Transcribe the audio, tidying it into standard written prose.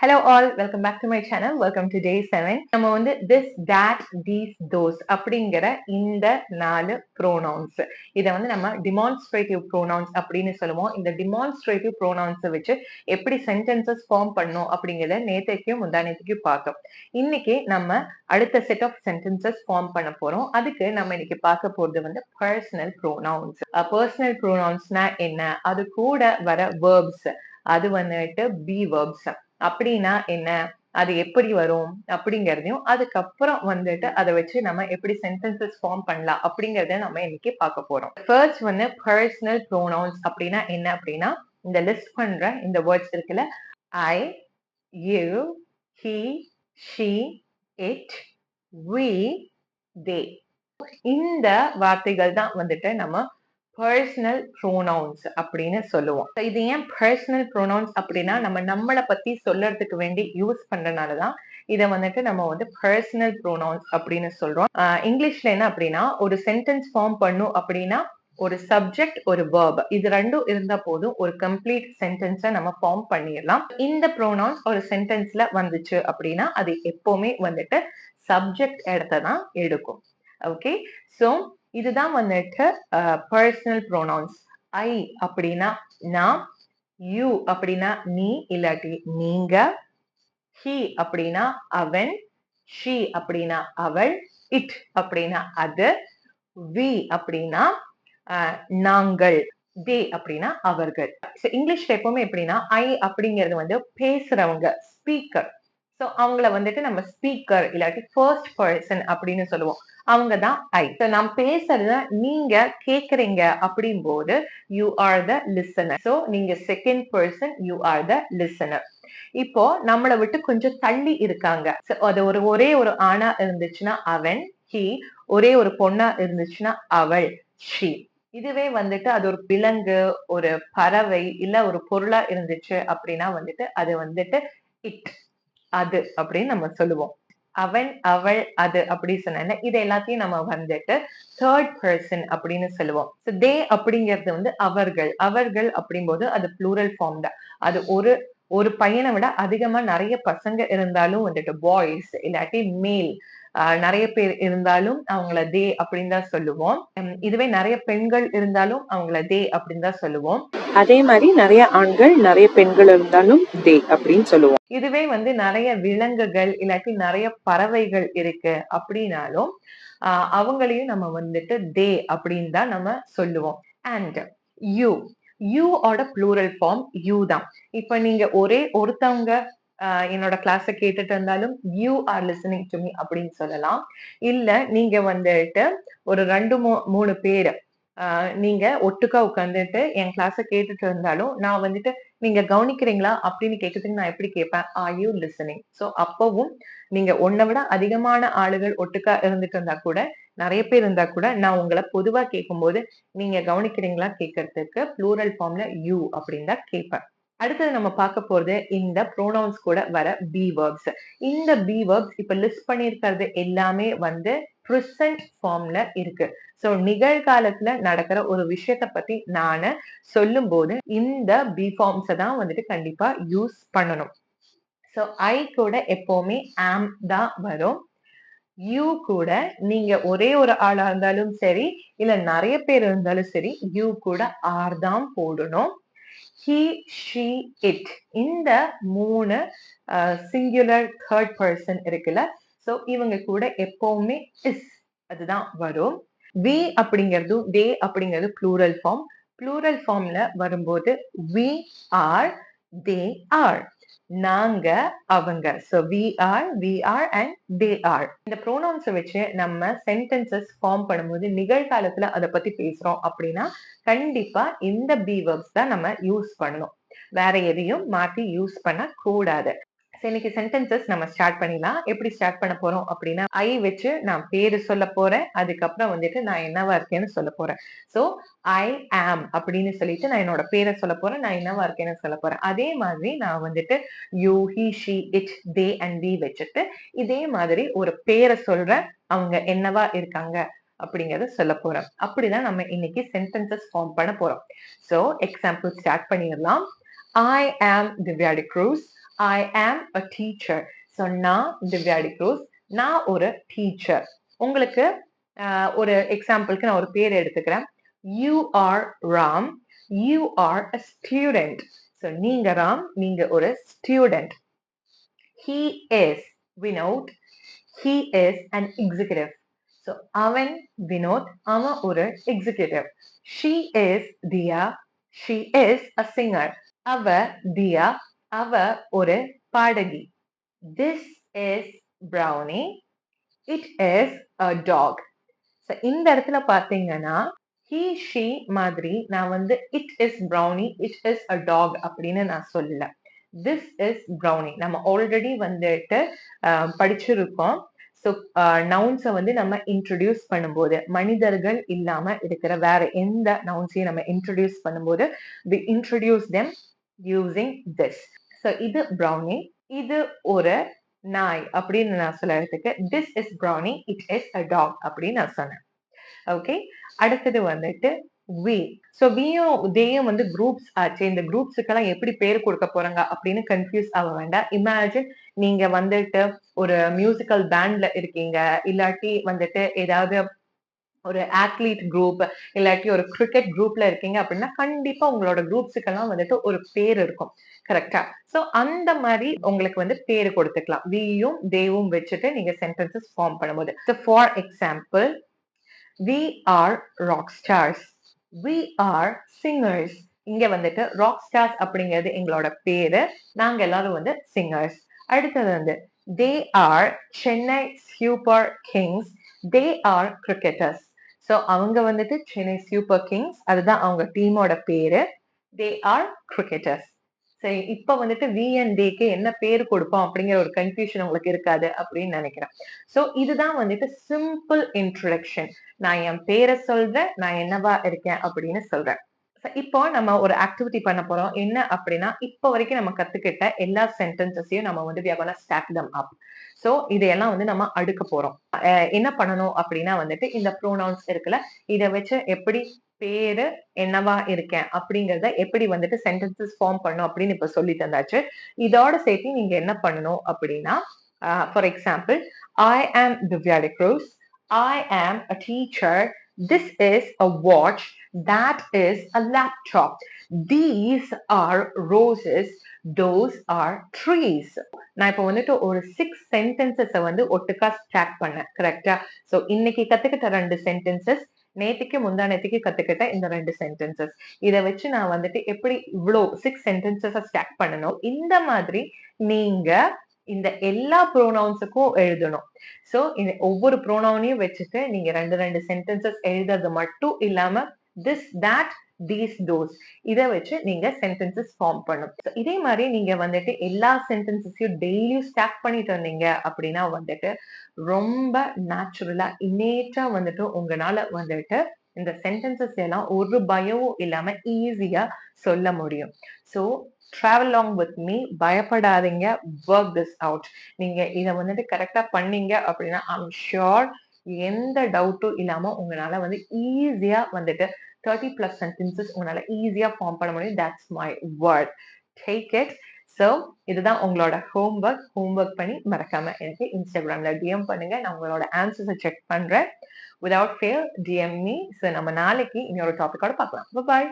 Hello all, welcome back to my channel. Welcome to day 7. நம்ம வந்து this, that, these, those அப்படிங்கிற இந்த 4 pronouns. இதை வந்து நம்ம demonstrative pronouns அப்படின்னு சொல்லுவோம். இந்த demonstrative pronouns வச்சு எப்படி sentences form பண்ணும் அப்படிங்கிறத நேத்தைக்கும் முந்தானேத்துக்கும் பார்த்தோம். இன்னைக்கு நம்ம அடுத்த set of sentences form பண்ண போறோம். அதுக்கு நம்ம இன்னைக்கு பார்க்க போறது வந்து personal pronouns. Personal pronounsனா என்ன? அது கூட வர verbs. அது வந்துட்டு be verbs. அப்படின்னா என்ன, அது எப்படி வரும் அப்படிங்கறதையும் அதுக்கப்புறம் வந்துட்டு அதை வச்சு நம்ம எப்படி சென்டென்சஸ் ஃபார்ம் பண்ணலாம் அப்படிங்கறத நம்ம இன்னைக்கு பார்க்க போறோம். ஃபர்ஸ்ட் வந்து பர்சனல் ப்ரோனவுன்ஸ் அப்படின்னா என்ன அப்படின்னா, இந்த லிஸ்ட் பண்ற இந்த வேர்ட்ஸ் இருக்குல்ல, I, you, he, she, it, we, they, இந்த வார்த்தைகள் தான் வந்துட்டு நம்ம பர்சனல் ப்ரோனவுன்ஸ் அப்படின்னு சொல்லுவோம். இது ஏன் பர்சனல் ப்ரோனவுன்ஸ் அப்படின்னா, நம்மளை பத்தி சொல்றதுக்கு வேண்டி யூஸ் பண்றதுனாலதான் இதை வந்துட்டு நம்ம வந்து பர்சனல் ப்ரோனவுன்ஸ் அப்படின்னு சொல்றோம். இங்கிலீஷ்ல என்ன அப்படின்னா, ஒரு சென்டென்ஸ் ஃபார்ம் பண்ணும் அப்படின்னா ஒரு சப்ஜெக்ட் ஒரு வேர்ப் இது ரெண்டும் இருந்தா போதும், ஒரு கம்ப்ளீட் சென்டென்ஸை நம்ம ஃபார்ம் பண்ணிடலாம். இந்த ப்ரோனவுன்ஸ் ஒரு சென்டென்ஸ்ல வந்துச்சு அப்படின்னா அது எப்பவுமே வந்துட்டு சப்ஜெக்ட் இடத்தை தான் எடுக்கும். ஓகே, சோ இதுதான் வந்துட்டு பர்சனல் ப்ரோனவுன்ஸ். ஐ அப்படின்னா நான், யூ அப்படின்னா நீ இல்லாட்டி நீங்க, ஹி அப்படின்னா அவன், ஷி அப்படின்னா அவள், இட் அப்படின்னா அது, வி அப்படின்னா நாங்கள், தே அப்படின்னா அவர்கள். இங்கிலீஷ்ல எப்பவுமே எப்படின்னா ஐ அப்படிங்கிறது வந்து பேசுறவங்க, ஸ்பீக்கர். சோ அவங்கள வந்துட்டு நம்ம ஸ்பீக்கர் இல்லாட்டி ஃபர்ஸ்ட் பர்சன் அப்படின்னு சொல்லுவோம். அவங்கதான் ஐ. நாம் பேசுறத நீங்க கேக்குறீங்க அப்படின் போது you are the listener. So நீங்க second person, you are the listener. இப்போ நம்மளை விட்டு கொஞ்சம் தள்ளி இருக்காங்க, அது ஒரே ஒரு ஆணா இருந்துச்சுன்னா அவன், ஹி, ஒரே ஒரு பொண்ணா இருந்துச்சுன்னா அவள், ஷி. இதுவே வந்துட்டு அது ஒரு விலங்கு, ஒரு பறவை, இல்ல ஒரு பொருளா இருந்துச்சு அப்படின்னா வந்துட்டு அது வந்துட்டு இட், அது அப்படின்னு நம்ம சொல்லுவோம். அவன், அவள், அது அப்படி சொன்ன இது எல்லாத்தையும் நம்ம வந்துட்டு தேர்ட் பர்சன் அப்படின்னு சொல்லுவோம். தே அப்படிங்கிறது வந்து அவர்கள். அவர்கள் அப்படிங்கும்போது அது ப்ளூரல் ஃபார்ம் தான். அது ஒரு பையனை விட அதிகமா நிறைய பசங்க இருந்தாலும் வந்துட்டு பாய்ஸ் இல்லாட்டி மேல் நிறைய பேர் இருந்தாலும் அவங்கள தே அப்படின்னு தான் சொல்லுவோம். இதுவே நிறைய பெண்கள் இருந்தாலும் அவங்கள தே அப்படின்னு தான் சொல்லுவோம். அதே மாதிரி நிறைய ஆண்கள் நிறைய பெண்கள் இருந்தாலும் தே அப்படின்னு சொல்லுவோம். இதுவே வந்து நிறைய விலங்குகள் இல்லாட்டி நிறைய பறவைகள் இருக்கு அப்படின்னாலும் அவங்களையும் நம்ம வந்துட்டு தே அப்படின்னு தான் நம்ம சொல்லுவோம். அண்ட் யூ, யூ ஓட ப்ளூரல் ஃபார்ம் யூ தான். இப்ப நீங்க ஒருத்தவங்க என்னோட கிளாஸ கேட்டுட்டு இருந்தாலும் you are listening to me அப்படின்னு சொல்லலாம். இல்ல நீங்க வந்துட்டு ஒரு 2-3 பேரு நீங்க ஒட்டுக்கா உட்காந்துட்டு என் கிளாஸ கேட்டுட்டு இருந்தாலும் நான் வந்துட்டு நீங்க கவனிக்கிறீங்களா அப்படின்னு கேட்கறதுக்கு நான் எப்படி கேட்பேன், ஆர் யூ லிசனிங். சோ அப்பவும் நீங்க ஒன்னை விட அதிகமான ஆளுகள் ஒட்டுக்கா இருந்துட்டு இருந்தா கூட, நிறைய பேர் இருந்தா கூட நான் உங்களை பொதுவா கேட்கும்போது நீங்க கவனிக்கிறீங்களா கேட்கறதுக்கு ப்ளூரல் ஃபார்ம்ல யூ அப்படின்னு தான் கேட்பேன். அடுத்தது நம்ம பார்க்க போறது இந்த ப்ரோனவுன்ஸ் கூட வர பி வேர்ப்ஸ். இந்த பி வேர்ப்ஸ் இப்ப லிஸ்ட் பண்ணிருக்கிறது எல்லாமே வந்து ப்ரெசன்ட் ஃபார்ம்ல இருக்கு. சோ நிகழ்காலத்துல நடக்கிற ஒரு விஷயத்த பத்தி நானு சொல்லும் போது இந்த பி ஃபார்ம்ஸை தான் வந்துட்டு கண்டிப்பா யூஸ் பண்ணணும். சோ ஐ கூட எப்பவுமே ஆம் தான் வரும். யூ கூட நீங்க ஒரே ஒரு ஆளா இருந்தாலும் சரி, இல்ல நிறைய பேர் இருந்தாலும் சரி, யூ கூட ஆர் தான் போடணும். he, she, it, இந்த 3 சிங்குலர் தேர்ட் பர்சன் இருக்குல்ல, சோ இவங்க கூட எப்பவுமே இஸ் அதுதான் வரும். we அப்படிங்கிறதும் they அப்படிங்கிறது ப்ளூரல் ஃபார்ம். ப்ளூரல் ஃபார்ம்ல வரும்போது we are, they are, நாங்க, அவங்க. So we are and they are. இந்த ப்ரோனவுன்ஸை வச்சு நம்ம சென்டென்சஸ் ஃபார்ம் பண்ணும்போது நிகழ்காலத்துல அதை பத்தி பேசுறோம் அப்படின்னா கண்டிப்பா இந்த பி வெர்ப்ஸ் தான் நம்ம யூஸ் பண்ணணும். வேற எதையும் மாத்தி யூஸ் பண்ண கூடாது. இன்னைக்கு சென்டென்சஸ் நம்ம ஸ்டார்ட் பண்ணிடலாம். எப்படி ஸ்டார்ட் பண்ண போறோம் அப்படின்னா, ஐ வச்சு நான் பேரு சொல்ல போறேன், அதுக்கப்புறம் வந்துட்டு நான் என்னவா இருக்கேன்னு சொல்ல போறேன். சோ ஐ ஆம் அப்படின்னு சொல்லிட்டு நான் என்னோட பேரை சொல்ல போறேன், நான் என்னவா இருக்கேன்னு சொல்ல போறேன். அதே மாதிரி நான் வந்துட்டு you, he, she, it, they and we வச்சுட்டு இதே மாதிரி ஒரு பேரை சொல்றேன், அவங்க என்னவா இருக்காங்க அப்படிங்கறத சொல்ல போறேன். அப்படிதான் நம்ம இன்னைக்கு சென்டென்சஸ் ஃபார்ம் பண்ண போறோம். சோ எக்ஸாம்பிள் ஸ்டார்ட் பண்ணிடலாம். I am Divya De Cruz. I am a teacher. So நான் திவ்யா டிக்ரூஸ், நான் ஒரு டீச்சர். உங்களுக்கு ஒரு எக்ஸாம்பிளுக்கு நான் ஒரு பேர் எடுத்துக்கிறேன். You are Ram, you are a student. So நீங்க ராம், நீங்க ஒரு student. He is Vinod, he is an executive. So அவன் வினோத், அவன் ஒரு executive. She is Dia, she is a singer. அவ தியா, அவ ஒரு பாடகி. This is Brownie, it is a dog. So இந்த இடத்துல பாத்தீங்கன்னா he she மாதிரி நான் வந்து it is Brownie, it is a dog அப்படின்னு நான் சொல்லல. This is Brownie. நம்ம ஆல்ரெடி வந்துட்டு படிச்சிருக்கோம். ஸோ நவுன்ஸை வந்து நம்ம இன்ட்ரடியூஸ் பண்ணும்போது மனிதர்கள் இல்லாம இருக்கிற வேற எந்த நவுன்ஸையும் நம்ம இன்ட்ரடியூஸ் பண்ணும்போது we introduce them using this. So இது Brownie, இது ஒரு நாய் அப்படின்னு நான் சொல்றதுக்கு this is Brownie, it is a dog அப்படின்னு நான் சொன்னேன். ஓகே, அடுத்தது வந்துட்டு we. ஸோ வியும் தேயும் வந்து குரூப்ஸ் ஆச்சு. இந்த குரூப்ஸுக்கெல்லாம் எப்படி பேர் கொடுக்க போறாங்க அப்படின்னு கன்ஃபியூஸ் ஆக வேண்டாம். இமேஜின் நீங்க வந்துட்டு ஒரு மியூசிக்கல் பேண்ட்ல இருக்கீங்க, இல்லாட்டி வந்துட்டு ஏதாவது ஒரு அத்லீட் குரூப், இல்லாட்டி ஒரு கிரிக்கெட் குரூப்ல இருக்கீங்க அப்படின்னா கண்டிப்பா உங்களோட குரூப்ஸுக்கெல்லாம் வந்துட்டு ஒரு பேர் இருக்கும். கரெக்டா? சோ அந்த மாதிரி உங்களுக்கு வந்து பேர் கொடுத்துக்கலாம். வியும் தேவும் வச்சுட்டு நீங்க சென்டென்சஸ் ஃபார்ம் பண்ணும்போது. So for example, we are rock stars, we are singers. இங்க வந்துட்டு ராக் ஸ்டார்ஸ் அப்படிங்கிறது எங்களோட பேரு, நாங்க எல்லாரும் வந்து சிங்கர்ஸ். அடுத்தது வந்து they are Chennai Super Kings, they are cricketers. So அவங்க வந்துட்டு சென்னை சூப்பர் கிங்ஸ், அதுதான் அவங்க டீமோட பேரு. they are cricketers. சரி, இப்ப வந்துட்டு வி அண்ட் டேக்கு என்ன பேர் கொடுப்போம் அப்படிங்கிற ஒரு கன்ஃபியூஷன் உங்களுக்கு இருக்காது அப்படின்னு நினைக்கிறேன். சோ இதுதான் வந்துட்டு சிம்பிள் இன்ட்ரோடக்ஷன். நான் என் பேரை சொல்றேன், நான் என்னவா இருக்கேன் அப்படின்னு சொல்றேன். இப்போ நம்ம ஒரு ஆக்டிவிட்டி பண்ண போறோம். என்ன அப்படின்னா, இப்போ வரைக்கும் நம்ம கத்துக்கிட்ட எல்லா சென்டென்சஸையும் நம்ம வந்து we are gonna stack them up. So இதையெல்லாம் வந்து நம்ம அடுக்க போறோம். என்ன பண்ணணும் அப்படின்னா வந்துட்டு இந்த ப்ரோனவுன்ஸ் இருக்குல்ல, இதை வச்சு எப்படி பேரு என்னவா இருக்கேன் அப்படிங்கறத எப்படி வந்துட்டு சென்டென்சஸ் ஃபார்ம் பண்ணும் அப்படின்னு இப்ப சொல்லி தந்தாச்சு. இதோட சேர்த்து நீங்க என்ன பண்ணணும் அப்படின்னா, for example, I am Divya Cruz, I am a teacher, this is a watch, that is a laptop, these are roses, those are trees. நான் இப்ப வந்துட்டு ஒரு 6 சென்டென்சஸ் வந்து ஒட்டுக்கா ஸ்டாக் பண்ணேன். கரெக்டா? சோ இன்னைக்கு கத்துக்கிட்ட 2 சென்டென்சஸ், நேத்திக்கு முந்தா நேத்திக்கு கத்துக்கிட்ட இந்த 2 சென்டென்சஸ், இதை வச்சு நான் வந்துட்டு எப்படி இவ்வளோ 6 சென்டென்சஸ் ஸ்டாக் பண்ணணும். இந்த மாதிரி நீங்க இந்த எல்லா ப்ரோனவுன்ஸுக்கும் எழுதணும். சோ இந்த ஒவ்வொரு ப்ரோனவுனையும் வச்சுட்டு நீங்க 2 சென்டென்சஸ் எழுதுறது மட்டும் இல்லாம this, that, these, those இதை வச்சு நீங்க சென்டென்சஸ் ஃபார்ம் பண்ணும். இதே மாதிரி நீங்க வந்துட்டு எல்லா சென்டென்சஸையும் டெய்லியும் ஸ்டாக் பண்ணிட்டு வந்தீங்க அப்படின்னா வந்துட்டு ரொம்ப நேச்சுரலா இன்னேட்டா வந்துட்டு உங்களால வந்துட்டு இந்த சென்டென்சஸ் எல்லாம் ஒரு பயமும் இல்லாம ஈஸியா சொல்ல முடியும். So travel along with me, பயப்படாதீங்க, work this out. நீங்க இதை வந்துட்டு கரெக்டா பண்ணீங்க அப்படின்னா I'm sure எந்த டவுட்டும் இல்லாம உங்களால வந்து ஈஸியா வந்துட்டு 30+ sentences உங்களால ஈஸியா ஃபார்ம் பண்ண முடியும். That's my word. Take it. So இதுதான் உங்களோட ஹோம்ஒர்க் பண்ணி மறக்காம எனக்கு இன்ஸ்டாகிராம்ல DM பண்ணுங்க. நான் உங்களோட ஆன்சர்ஸை செக் பண்றேன். Without fail DM me. So நம்ம நாளைக்கு இன்னொரு டாபிக்கோட பார்க்கலாம். Bye bye.